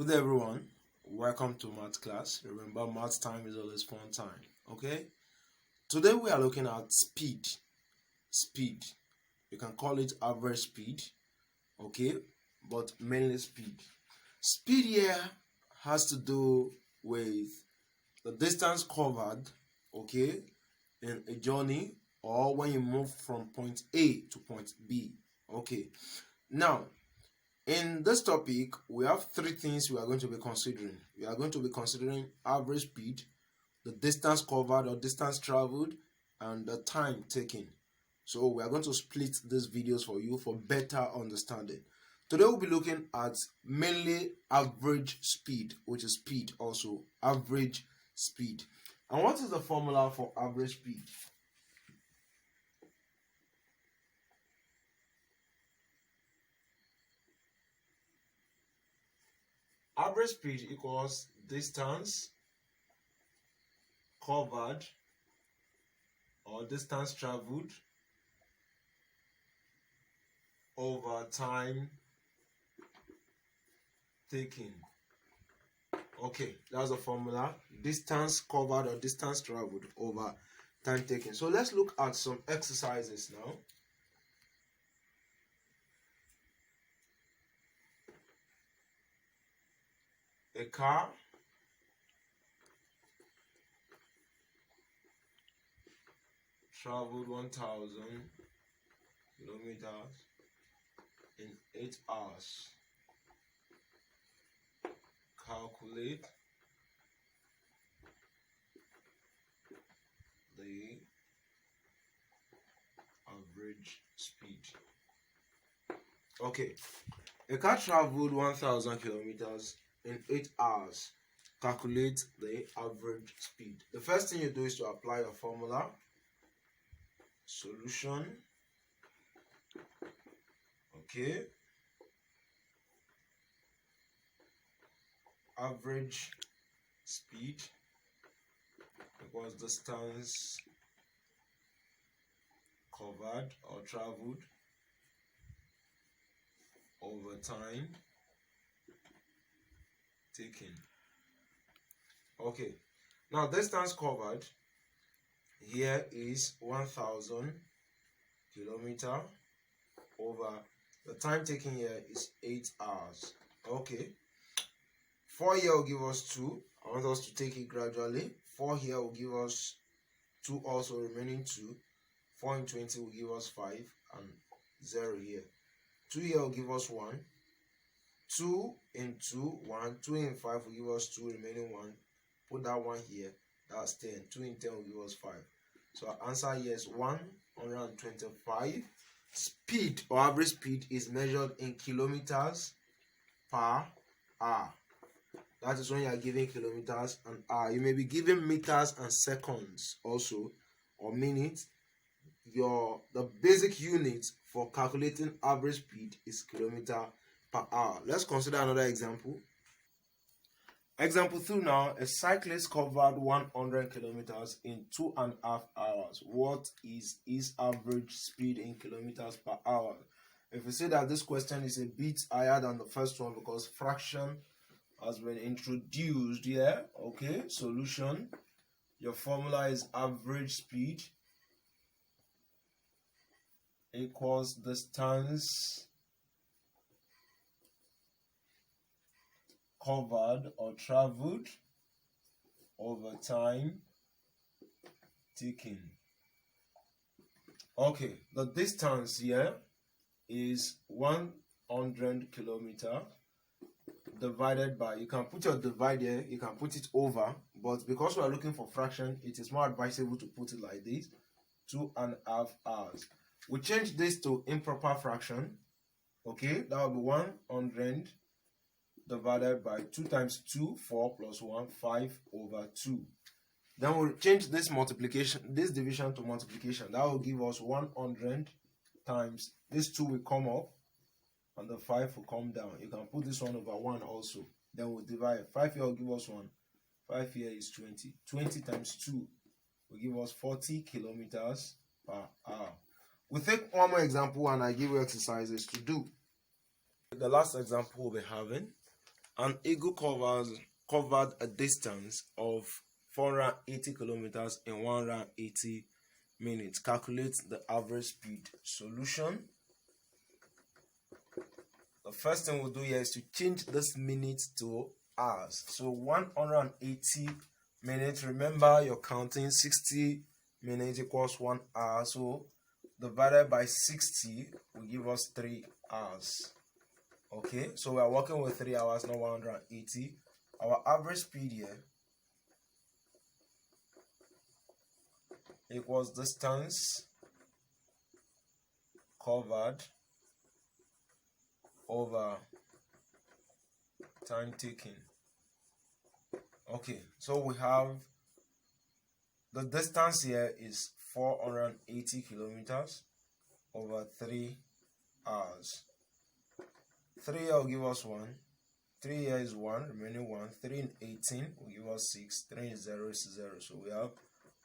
Good everyone, welcome to math class. Remember, math time is always fun time. Okay, today we are looking at speed. You can call it average speed, okay, but mainly speed. Speed here has to do with the distance covered, okay, in a journey, or when you move from point A to point B. Okay, now in this topic, we have three things we are going to be considering. We are going to be considering average speed, the distance covered or distance traveled, and the time taken. So we are going to split these videos for you for better understanding. Today we'll be looking at mainly average speed, which is speed also, average speed. And what is the formula for average speed? Average speed equals distance covered or distance traveled over time taken. Okay, that's the formula. Distance covered or distance traveled over time taken. So let's look at some exercises now. A car traveled 1,000 kilometers in 8 hours. Calculate the average speed. Okay, a car traveled 1,000 kilometers in 8 hours. Calculate the average speed. The first thing you do is to apply your formula. Solution. Okay. Average speed equals distance covered or traveled over time taken. Okay, now distance covered here is 1,000 kilometer over the time taken here is 8 hours. Okay, 4 here will give us 2. I want us to take it gradually. 4 here will give us 2, also remaining 2. 4 in 20 will give us 5 and 0 here. 2 here will give us 1. 2 in 2, 1. 2 in 5 will give us 2, remaining 1. Put that 1 here, that's 10. 2 in 10 will give us 5. So our answer here is 125. Speed or average speed is measured in kilometers per hour. That is when you are giving kilometers an hour. You may be given meters and seconds also, or minutes. The basic unit for calculating average speed is kilometer per hour. Let's consider another example. Example 2 now, a cyclist covered 100 kilometers in 2.5 hours. What is his average speed in kilometers per hour? If you say that this question is a bit higher than the first one because fraction has been introduced here, okay, solution. Your formula is average speed equals distance covered or traveled over time taken. Okay, the distance here is 100 kilometers divided by, you can put your divide here, you can put it over, but because we are looking for fraction, it is more advisable to put it like this, 2.5 hours. We change this to improper fraction. Okay, that will be 100 divided by 2 times 2, 4 plus 1, 5 over 2. Then we'll change this multiplication, this division to multiplication. That will give us 100 times this 2 will come up and the 5 will come down. You can put this 1 over 1 also. Then we'll divide. 5 here will give us 1. 5 here is 20. 20 times 2 will give us 40 kilometers per hour. We'll take one more example and I give you exercises to do. The last example we'll be having An eagle covered a distance of 480 kilometers in 180 minutes. Calculate the average speed. Solution. The first thing we'll do here is to change this minutes to hours. So 180 minutes. Remember, you're counting 60 minutes equals 1 hour. So divided by 60 will give us 3 hours. Okay, so we are working with 3 hours, not 180. Our average speed here equals distance covered over time taken. Okay, so we have the distance here is 480 kilometers over 3 hours. 3 here will give us 1. 3 here is 1, remaining 1. 3 in 18 will give us 6. 3 in 0 is 0. So we have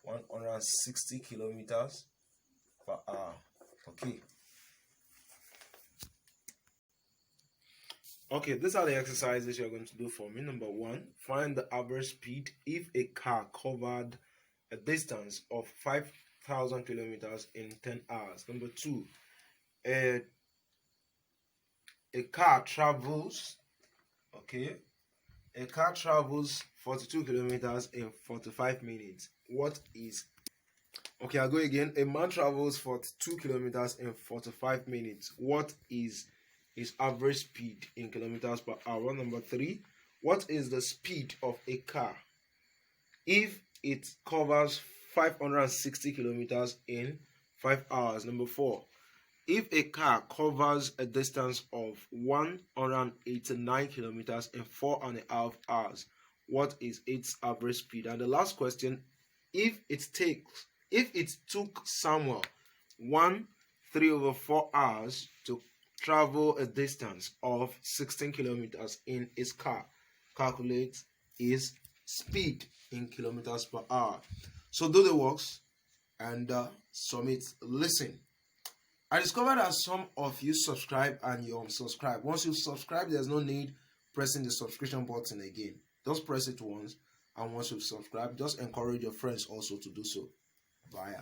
160 kilometers per hour. Okay. Okay, these are the exercises you're going to do for me. Number 1, find the average speed if a car covered a distance of 5,000 kilometers in 10 hours. Number 2, a car travels, okay, a car travels 42 kilometers in 45 minutes. What is, okay, I'll go again. A man travels 42 kilometers in 45 minutes. What is his average speed in kilometers per hour? Number 3, what is the speed of a car if it covers 560 kilometers in 5 hours? Number 4, if a car covers a distance of 189 kilometers in 4.5 hours, what is its average speed? And the last question, if it took Samuel 3/4 hours to travel a distance of 16 kilometers in his car, calculate his speed in kilometers per hour. So do the works and submit. Listen, I discovered that some of you subscribe and you unsubscribe. Once you subscribe, there's no need pressing the subscription button again. Just press it once, and once you subscribe, just encourage your friends also to do so. Bye.